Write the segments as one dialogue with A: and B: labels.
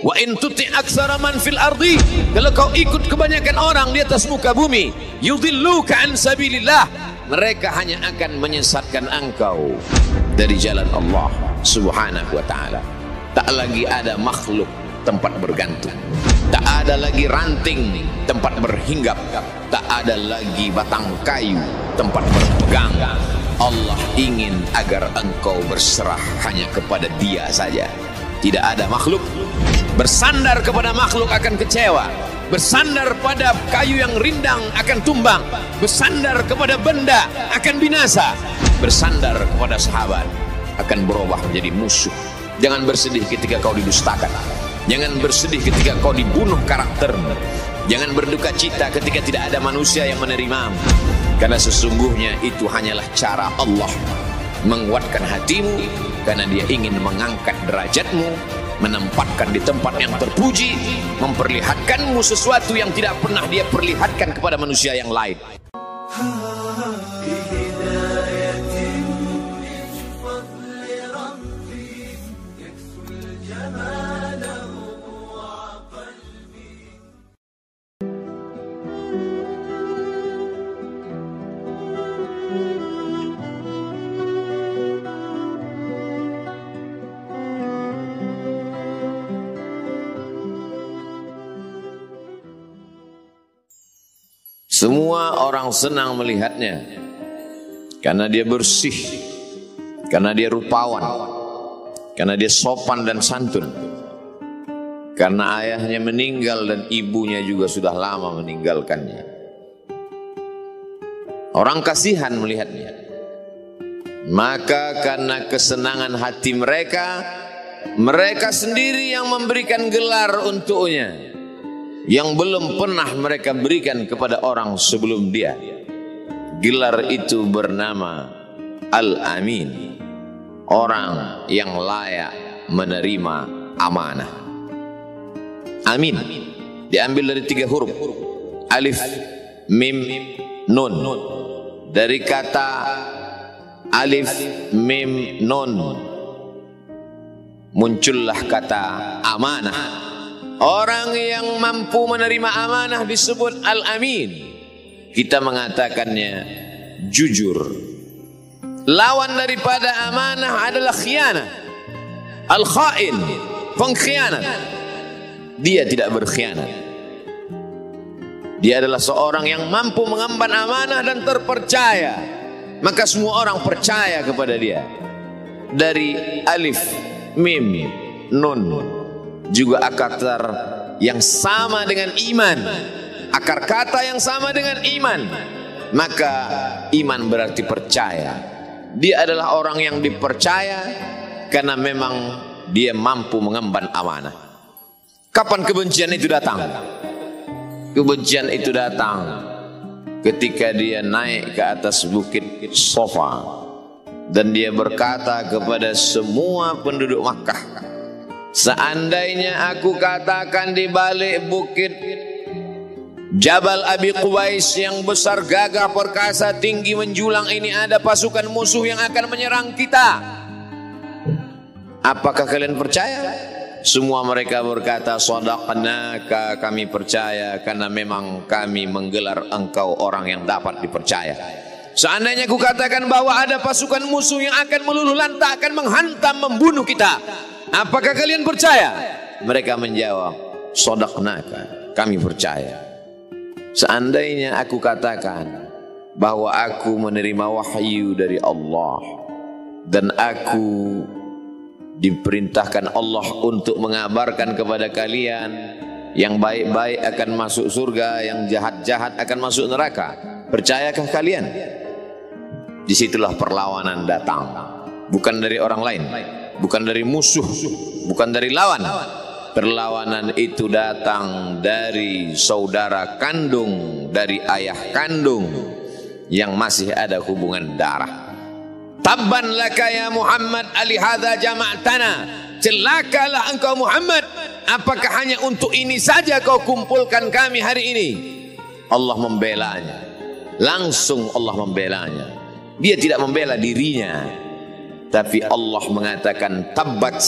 A: Wa in tuti' aktsara man fil ardi, kalau kau ikut kebanyakan orang di atas muka bumi, yudilluka an sabilillah, mereka hanya akan menyesatkan engkau dari jalan Allah Subhanahu wa taala. Tak lagi ada makhluk tempat bergantung, tak ada lagi ranting tempat berhinggap, tak ada lagi batang kayu tempat berpegang. Allah ingin agar engkau berserah hanya kepada Dia saja. Tidak ada makhluk. Bersandar kepada makhluk akan kecewa, bersandar pada kayu yang rindang akan tumbang, bersandar kepada benda akan binasa, bersandar kepada sahabat akan berubah menjadi musuh. Jangan bersedih ketika kau didustakan, jangan bersedih ketika kau dibunuh karaktermu, jangan berduka cita ketika tidak ada manusia yang menerimamu, karena sesungguhnya itu hanyalah cara Allah menguatkan hatimu, karena Dia ingin mengangkat derajatmu, menempatkan di tempat yang terpuji, memperlihatkanmu sesuatu yang tidak pernah Dia perlihatkan kepada manusia yang lain. Semua orang senang melihatnya karena dia bersih, karena dia rupawan, karena dia sopan dan santun, karena ayahnya meninggal dan ibunya juga sudah lama meninggalkannya. Orang kasihan melihatnya, maka karena kesenangan hati mereka, mereka sendiri yang memberikan gelar untuknya yang belum pernah mereka berikan kepada orang sebelum dia. Gelar itu bernama Al-Amin, orang yang layak menerima amanah. Amin diambil dari 3 huruf, alif, mim, nun. Dari kata alif, mim, nun muncullah kata amanah. Orang yang mampu menerima amanah disebut Al-Amin. Kita mengatakannya jujur. Lawan daripada amanah adalah khianah. Al-Khain, pengkhianat. Dia tidak berkhianat. Dia adalah seorang yang mampu mengemban amanah dan terpercaya. Maka semua orang percaya kepada dia. Dari alif, mim, nun, juga akar yang sama dengan iman, akar kata yang sama dengan iman. Maka iman berarti percaya. Dia adalah orang yang dipercaya karena memang dia mampu mengemban amanah. Kapan kebencian itu datang? Kebencian itu datang ketika dia naik ke atas bukit Safa dan dia berkata kepada semua penduduk Makkah, seandainya aku katakan di balik bukit Jabal Abi Quwais yang besar, gagah, perkasa, tinggi, menjulang ini ada pasukan musuh yang akan menyerang kita, apakah kalian percaya? Semua mereka berkata, shadaqnaka, kami percaya karena memang kami menggelar engkau orang yang dapat dipercaya. Seandainya aku katakan bahwa ada pasukan musuh yang akan meluluh lantakkan, menghantam, membunuh kita, apakah kalian percaya? Mereka menjawab, shadaqnaka, kami percaya. Seandainya aku katakan bahwa aku menerima wahyu dari Allah dan aku diperintahkan Allah untuk mengabarkan kepada kalian yang baik-baik akan masuk surga, yang jahat-jahat akan masuk neraka, percayakah kalian? Disitulah perlawanan datang, bukan dari orang lain, bukan dari musuh, bukan dari lawan. Perlawanan itu datang dari saudara kandung, dari ayah kandung yang masih ada hubungan darah. Tabban laka ya Muhammad alihadza jama'tana, celakalah engkau Muhammad, apakah hanya untuk ini saja kau kumpulkan kami hari ini? Allah membelanya, langsung Allah membelanya. Dia tidak membela dirinya, tapi Allah mengatakan tabbat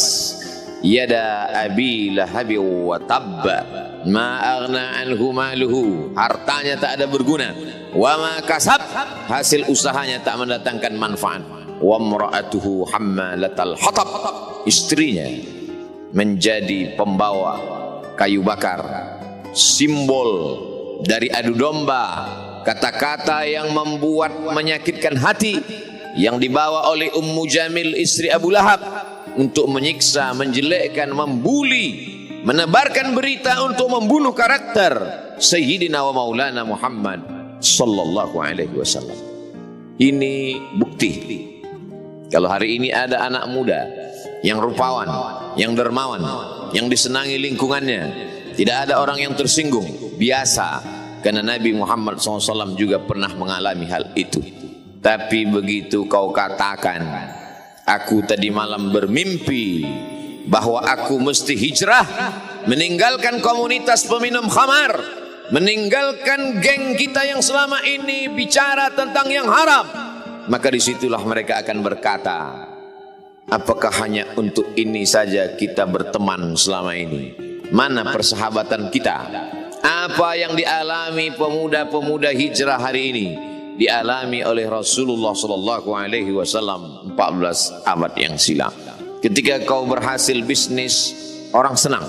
A: yada abi lahabi wa tabba ma aghna anhu maluhu, hartanya tak ada berguna, wa ma kasab, hasil usahanya tak mendatangkan manfaat, wa imra'atuhu hammalatal hatab, istrinya menjadi pembawa kayu bakar, simbol dari adu domba, kata-kata yang membuat menyakitkan hati yang dibawa oleh Ummu Jamil istri Abu Lahab untuk menyiksa, menjelekkan, membuli, menebarkan berita untuk membunuh karakter Sayyidina wa Maulana Muhammad sallallahu alaihi wasallam. Ini bukti kalau hari ini ada anak muda yang rupawan, yang dermawan, yang disenangi lingkungannya, tidak ada orang yang tersinggung, biasa, karena Nabi Muhammad SAW juga pernah mengalami hal itu. Tapi begitu kau katakan, aku tadi malam bermimpi bahwa aku mesti hijrah, meninggalkan komunitas peminum khamar, meninggalkan geng kita yang selama ini bicara tentang yang haram, maka disitulah mereka akan berkata, apakah hanya untuk ini saja kita berteman selama ini? Mana persahabatan kita? Apa yang dialami pemuda-pemuda hijrah hari ini dialami oleh Rasulullah sallallahu alaihi wasallam 14 abad yang silam. Ketika kau berhasil bisnis, orang senang.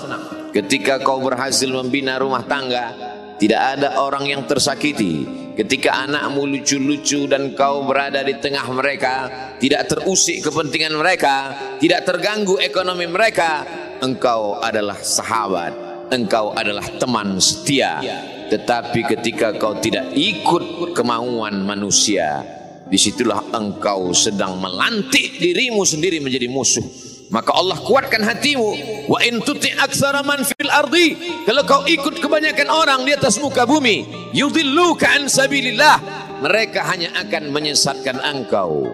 A: Ketika kau berhasil membina rumah tangga, tidak ada orang yang tersakiti. Ketika anakmu lucu-lucu dan kau berada di tengah mereka, tidak terusik kepentingan mereka, tidak terganggu ekonomi mereka, engkau adalah sahabat, engkau adalah teman setia. Tetapi ketika kau tidak ikut kemauan manusia, disitulah engkau sedang melantik dirimu sendiri menjadi musuh. Maka Allah kuatkan hatimu. Wa in tuti aktsara man fil ardi, kalau kau ikut kebanyakan orang di atas muka bumi, yudilluka an sabilillah, mereka hanya akan menyesatkan engkau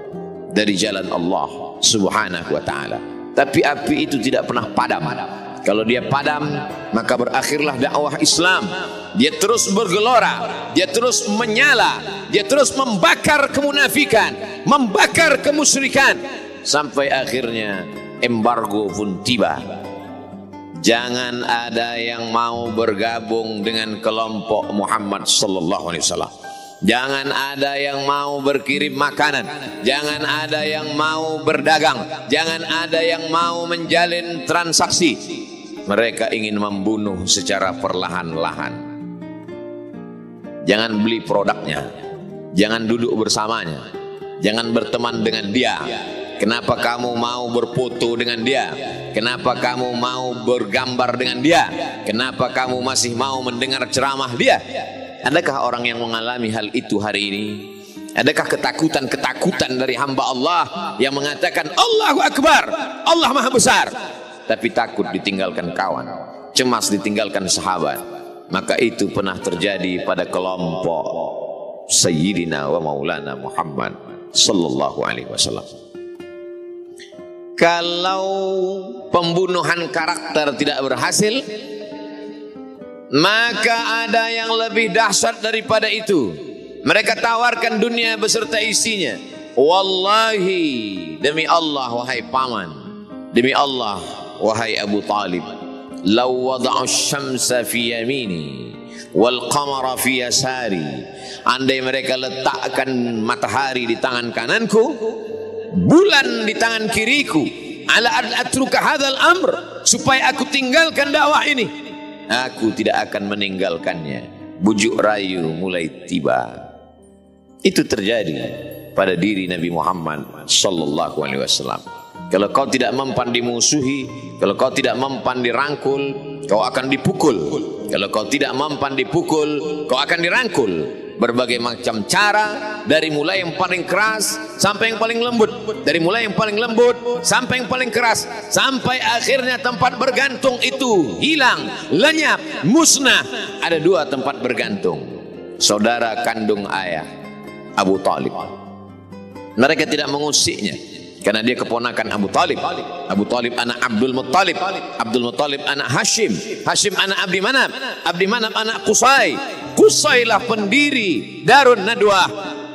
A: dari jalan Allah subhanahu wa ta'ala. Tapi api itu tidak pernah padam. Kalau dia padam, maka berakhirlah dakwah Islam. Dia terus bergelora, dia terus menyala, dia terus membakar kemunafikan, membakar kemusyrikan, sampai akhirnya embargo pun tiba. Jangan ada yang mau bergabung dengan kelompok Muhammad sallallahu alaihi wasallam. Jangan ada yang mau berkirim makanan, jangan ada yang mau berdagang, jangan ada yang mau menjalin transaksi. Mereka ingin membunuh secara perlahan-lahan. Jangan beli produknya, jangan duduk bersamanya, jangan berteman dengan dia. Kenapa kamu mau berfoto dengan dia? Kenapa kamu mau bergambar dengan dia? Kenapa kamu masih mau mendengar ceramah dia? Adakah orang yang mengalami hal itu hari ini? Adakah ketakutan-ketakutan dari hamba Allah yang mengatakan Allahu Akbar, Allah Maha Besar, tapi takut ditinggalkan kawan, cemas ditinggalkan sahabat? Maka itu pernah terjadi pada kelompok Sayyidina wa Maulana Muhammad sallallahu alaihi wasallam. Kalau pembunuhan karakter tidak berhasil, maka ada yang lebih dahsyat daripada itu. Mereka tawarkan dunia beserta isinya. Wallahi, demi Allah wahai paman, demi Allah wahai Abu Talib, law wada'u syamsa fi yamini wal qamara fi yasari, andai mereka letakkan matahari di tangan kananku, bulan di tangan kiriku, ala atruka hadzal amr, supaya aku tinggalkan dakwah ini, aku tidak akan meninggalkannya. Bujuk rayu mulai tiba. Itu terjadi pada diri Nabi Muhammad sallallahu alaihi wasallam. Kalau kau tidak mempan dimusuhi, kalau kau tidak mempan dirangkul, kau akan dipukul. Kalau kau tidak mempan dipukul, kau akan dirangkul. Berbagai macam cara, dari mulai yang paling keras sampai yang paling lembut, dari mulai yang paling lembut sampai yang paling keras, sampai akhirnya tempat bergantung itu hilang, lenyap, musnah. Ada dua tempat bergantung, saudara kandung ayah Abu Talib. Mereka tidak mengusiknya karena dia keponakan Abu Talib. Abu Talib anak Abdul Muttalib, Abdul Muttalib anak Hashim, Hashim anak Abdi Manaf, Abdi Manaf anak Qusay, Qusaylah pendiri Darun Nadwah.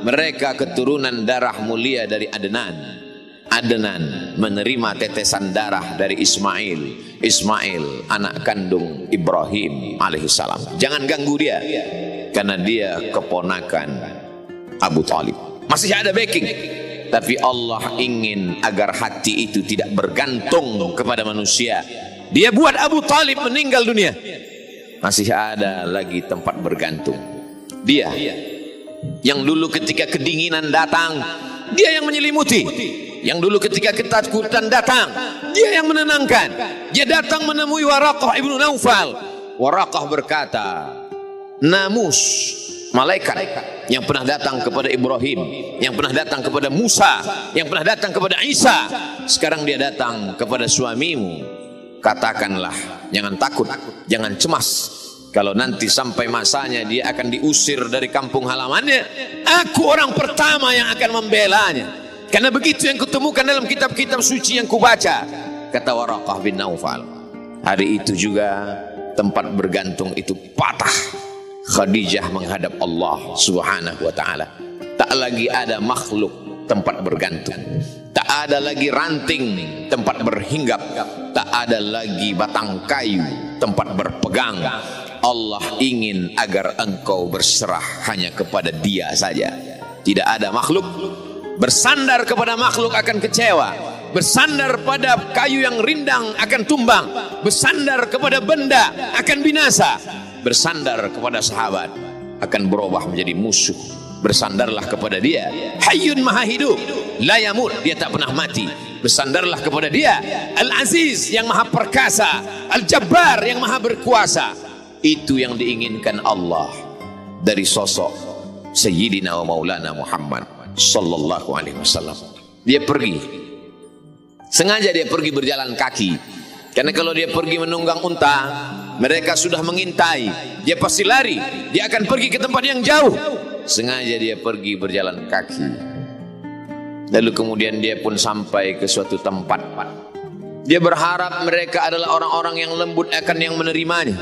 A: Mereka keturunan darah mulia dari Adnan. Adnan menerima tetesan darah dari Ismail. Ismail anak kandung Ibrahim alaihissalam. Jangan ganggu dia, karena dia keponakan Abu Talib. Masih ada backing, tapi Allah ingin agar hati itu tidak bergantung kepada manusia. Dia buat Abu Talib meninggal dunia, masih ada lagi tempat bergantung. Dia yang dulu ketika kedinginan datang, dia yang menyelimuti. Yang dulu ketika ketakutan datang, dia yang menenangkan. Dia datang menemui Waraqah ibnu Naufal. Waraqah berkata, Namus, malaikat yang pernah datang kepada Ibrahim, yang pernah datang kepada Musa, yang pernah datang kepada Isa, sekarang dia datang kepada suamimu. Katakanlah, jangan takut, jangan cemas. Kalau nanti sampai masanya dia akan diusir dari kampung halamannya, aku orang pertama yang akan membelanya. Karena begitu yang kutemukan dalam kitab-kitab suci yang kubaca, kata Waraqah bin Naufal. Hari itu juga tempat bergantung itu patah. Khadijah menghadap Allah subhanahu wa ta'ala. Tak lagi ada makhluk tempat bergantung, tak ada lagi ranting tempat berhinggap, tak ada lagi batang kayu tempat berpegang. Allah ingin agar engkau berserah hanya kepada Dia saja. Tidak ada makhluk. Bersandar kepada makhluk akan kecewa, bersandar pada kayu yang rindang akan tumbang, bersandar kepada benda akan binasa, bersandar kepada sahabat akan berubah menjadi musuh. Bersandarlah kepada Dia, Hayyun Maha Hidup, la yamut, Dia tak pernah mati. Bersandarlah kepada Dia, Al-Aziz yang Maha Perkasa, Al-Jabbar yang Maha Berkuasa. Itu yang diinginkan Allah dari sosok Sayyidina wa Maulana Muhammad sallallahu alaihi wasallam. Dia pergi, sengaja dia pergi berjalan kaki, karena kalau dia pergi menunggang unta, mereka sudah mengintai, dia pasti lari, dia akan pergi ke tempat yang jauh. Sengaja dia pergi berjalan kaki. Lalu kemudian dia pun sampai ke suatu tempat. Dia berharap mereka adalah orang-orang yang lembut akan yang menerimanya,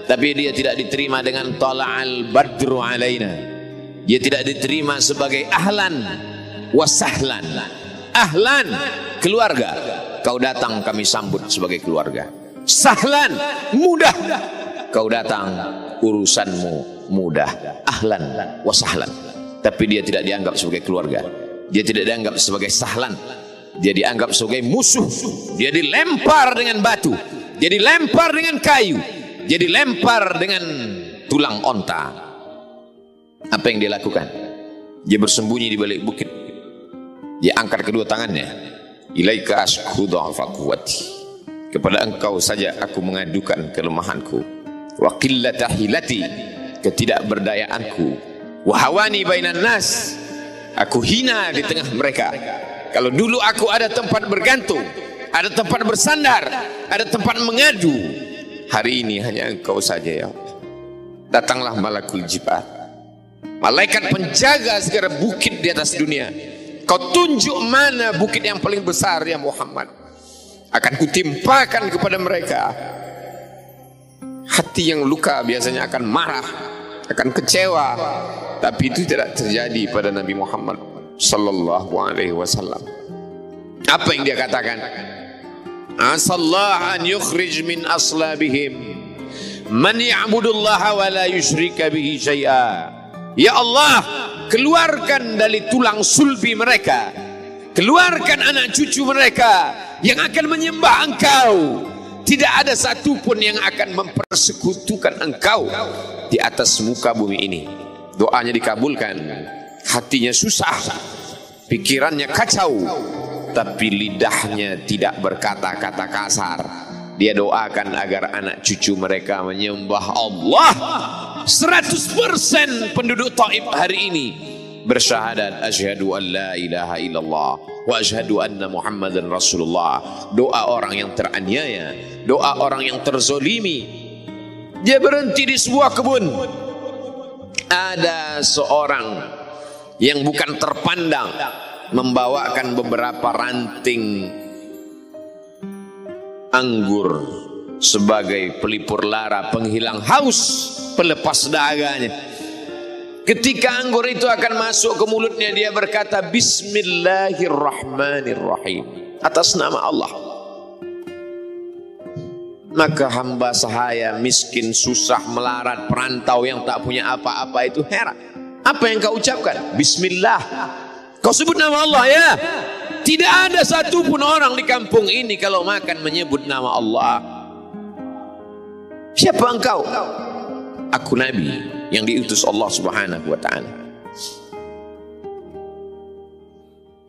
A: tapi dia tidak diterima dengan tala'al badru alaina. Dia tidak diterima sebagai ahlan wasahlan. Ahlan, keluarga, kau datang kami sambut sebagai keluarga. Sahlan, mudah, kau datang urusanmu mudah. Ahlan wasahlan. Tapi dia tidak dianggap sebagai keluarga, dia tidak dianggap sebagai sahlan, dia dianggap sebagai musuh. Dia dilempar dengan batu, dia dilempar dengan kayu, dia dilempar dengan tulang onta. Apa yang dia lakukan? Dia bersembunyi di balik bukit. Dia angkat kedua tangannya. Ilaika ashku dha'fa quwwati. Kepada engkau saja aku mengadukan kelemahanku. Wa qillata hilati, ketidakberdayaanku. Wa hawani bainan nas, aku hina di tengah mereka. Kalau dulu aku ada tempat bergantung, ada tempat bersandar, ada tempat mengadu, hari ini hanya engkau saja ya Allah. Datanglah malakul jibat, malaikat penjaga segala bukit di atas dunia. Kau tunjuk mana bukit yang paling besar ya Muhammad, akan kutimpakan kepada mereka. Hati yang luka biasanya akan marah, akan kecewa, tapi itu tidak terjadi pada Nabi Muhammad sallallahu alaihi wasallam. Apa yang dia katakan? Asallahu an yukhrij min aslabihim man ya'budullaha wa la yusyrika bihi syai'a. Ya Allah, keluarkan dari tulang sulbi mereka, keluarkan anak cucu mereka yang akan menyembah Engkau. Tidak ada satupun yang akan mempersekutukan Engkau di atas muka bumi ini. Doanya dikabulkan, hatinya susah, pikirannya kacau, tapi lidahnya tidak berkata-kata kasar. Dia doakan agar anak cucu mereka menyembah Allah. 100% penduduk Taif hari ini bersyahadat asyhadu an la ilaha illallah wa asyhadu anna Muhammadan Rasulullah. Doa orang yang teraniaya, doa orang yang terzolimi. Dia berhenti di sebuah kebun. Ada seorang yang bukan terpandang membawakan beberapa ranting anggur sebagai pelipur lara, penghilang haus, pelepas daganya. Ketika anggur itu akan masuk ke mulutnya, dia berkata Bismillahirrahmanirrahim, atas nama Allah. Maka hamba sahaya miskin, susah, melarat, perantau yang tak punya apa-apa itu heran. Apa yang kau ucapkan? Bismillah. Kau sebut nama Allah ya. Tidak ada satupun orang di kampung ini kalau makan menyebut nama Allah. Siapa engkau? Aku Nabi yang diutus Allah Subhanahu wa ta'ala.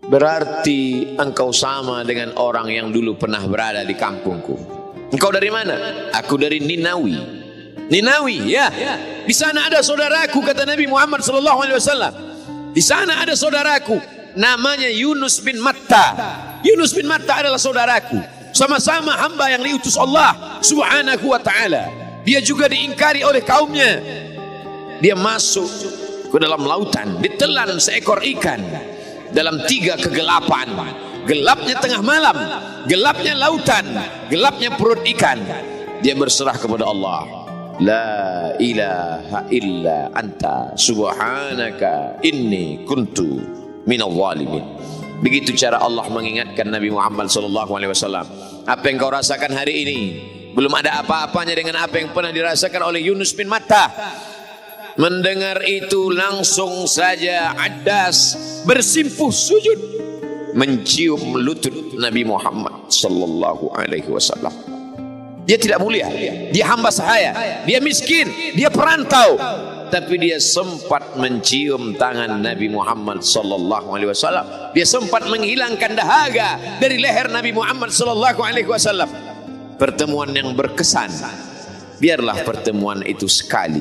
A: Berarti engkau sama dengan orang yang dulu pernah berada di kampungku. Engkau dari mana? Aku dari Ninawi. Ninawi, ya. Di sana ada saudaraku, kata Nabi Muhammad SAW. Di sana ada saudaraku, namanya Yunus bin Matta. Yunus bin Matta adalah saudaraku. Sama-sama hamba yang diutus Allah Subhanahu wa ta'ala. Dia juga diingkari oleh kaumnya. Dia masuk ke dalam lautan, ditelan seekor ikan dalam 3 kegelapan. Gelapnya tengah malam, gelapnya lautan, gelapnya perut ikan. Dia berserah kepada Allah. La ilaha illa anta subhanaka inni kuntu minal zalimin. Begitu cara Allah mengingatkan Nabi Muhammad SAW. Apa yang kau rasakan hari ini belum ada apa-apanya dengan apa yang pernah dirasakan oleh Yunus bin Matta. Mendengar itu langsung saja Adas bersimpuh sujud mencium lutut Nabi Muhammad sallallahu alaihi wasallam. Dia tidak mulia, dia hamba sahaya, dia miskin, dia perantau, tapi dia sempat mencium tangan Nabi Muhammad sallallahu alaihi wasallam. Dia sempat menghilangkan dahaga dari leher Nabi Muhammad sallallahu alaihi wasallam. Pertemuan yang berkesan. Biarlah pertemuan itu sekali,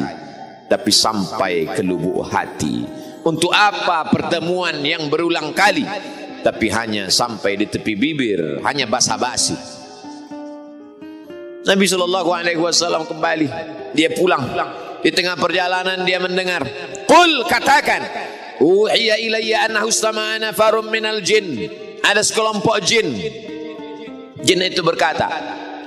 A: tapi sampai ke lubuk hati. Untuk apa pertemuan yang berulang kali, tapi hanya sampai di tepi bibir, hanya basa-basi. Nabi SAW kembali, dia pulang. Di tengah perjalanan dia mendengar, qul, katakan, uhiya ilayya annahu istama'a nafarun minal jin. Ada sekelompok jin. Jin itu berkata,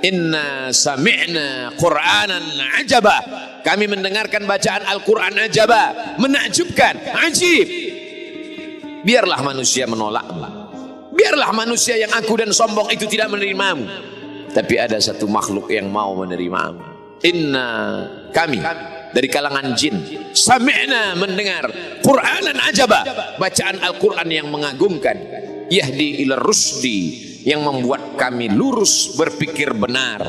A: inna sami'na qur'anan ajaba. Kami mendengarkan bacaan Al-Quran ajaba, menakjubkan, ajib. Biarlah manusia menolakmu, biarlah manusia yang aku dan sombong itu tidak menerimamu, tapi ada satu makhluk yang mau menerimamu. Inna, kami dari kalangan jin, sami'na, mendengar, Qur'anan ajaba, bacaan Al-Quran yang mengagumkan, yahdi ila rusdi, yang membuat kami lurus berpikir benar.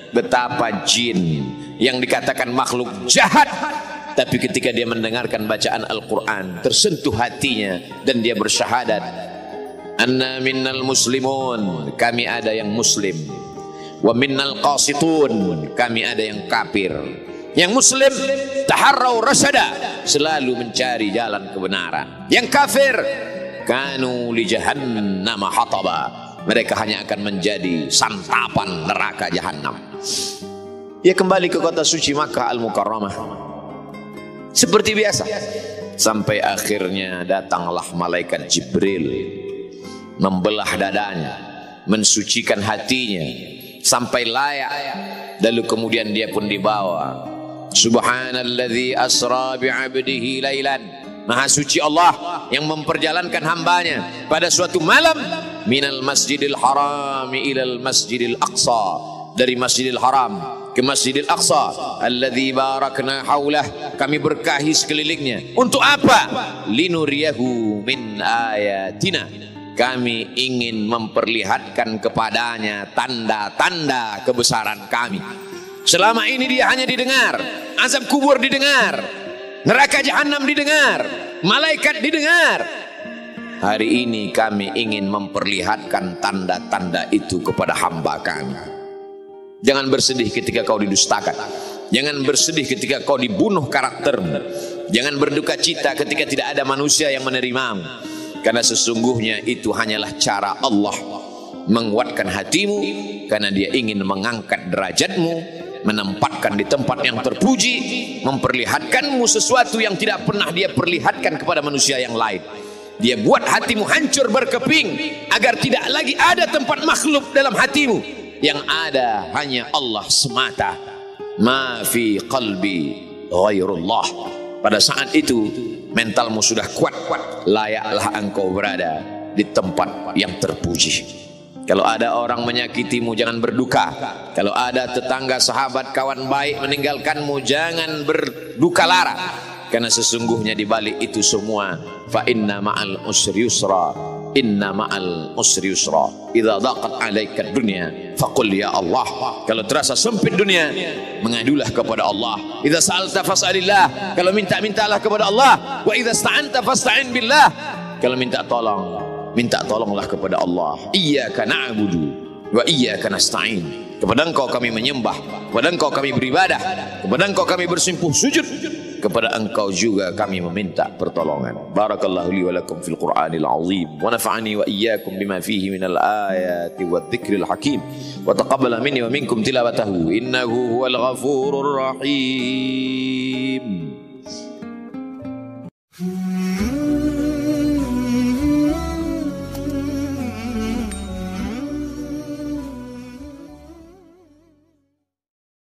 A: Betapa jin yang dikatakan makhluk jahat, tapi ketika dia mendengarkan bacaan Al-Quran tersentuh hatinya dan dia bersyahadat, anna minnal muslimun, kami ada yang muslim, wa minnal qasitun, kami ada yang kafir. Yang muslim taharrau rasyada, selalu mencari jalan kebenaran. Yang kafir kanu li jahannam hataba, mereka hanya akan menjadi santapan neraka jahanam. Dia kembali ke kota suci Makkah Al-Mukarramah seperti biasa, sampai akhirnya datanglah malaikat Jibril, membelah dadanya, mensucikan hatinya sampai layak, lalu kemudian dia pun dibawa. Subhanalladzi asra bi'abdihi lailan, maha suci Allah yang memperjalankan hambanya pada suatu malam, minal masjidil harami ilal masjidil aqsa, dari masjidil haram ke Masjidil Aqsa, alladzi barakna haulah, kami berkahi sekelilingnya. Untuk apa? Linuriyahu min ayatina, kami ingin memperlihatkan kepadanya tanda-tanda kebesaran kami. Selama ini dia hanya didengar, azab kubur didengar, neraka jahanam didengar, malaikat didengar. Hari ini kami ingin memperlihatkan tanda-tanda itu kepada hamba kami. Jangan bersedih ketika kau didustakan, jangan bersedih ketika kau dibunuh karaktermu, jangan berduka cita ketika tidak ada manusia yang menerimamu, karena sesungguhnya itu hanyalah cara Allah menguatkan hatimu, karena dia ingin mengangkat derajatmu, menempatkan di tempat yang terpuji, memperlihatkanmu sesuatu yang tidak pernah dia perlihatkan kepada manusia yang lain. Dia buat hatimu hancur berkeping agar tidak lagi ada tempat makhluk dalam hatimu, yang ada hanya Allah semata. Ma fi qalbi ghairullah, pada saat itu mentalmu sudah kuat, layaklah engkau berada di tempat yang terpuji. Kalau ada orang menyakitimu, jangan berduka. Kalau ada tetangga, sahabat, kawan baik meninggalkanmu, jangan berduka lara. Karena sesungguhnya di balik itu semua, fa inna ma'al usri yusra, inna ma'al usri yusra. Idza daqat 'alaika dunya faqul ya Allah. Kalau terasa sempit dunia, mengadulah kepada Allah. Idza sa'alta fas'alillah. Kalau minta-mintalah kepada Allah. Wa idza sta'anta fasta'in billah. Kalau minta tolong, minta tolonglah kepada Allah. Iyyaka na'budu wa iyyaka nasta'in. Kepada Engkau kami menyembah, kepada Engkau kami beribadah, kepada Engkau kami bersimpuh sujud, kepada Engkau juga kami meminta pertolongan. Barakallahu li wa lakum fil Qur'anil azim wa nafa'ani wa iyyakum bima fihi minal ayati wadh-dhikril hakim wa taqabbala minni wa minkum tilawatahu innahu huwal ghafurur rahim.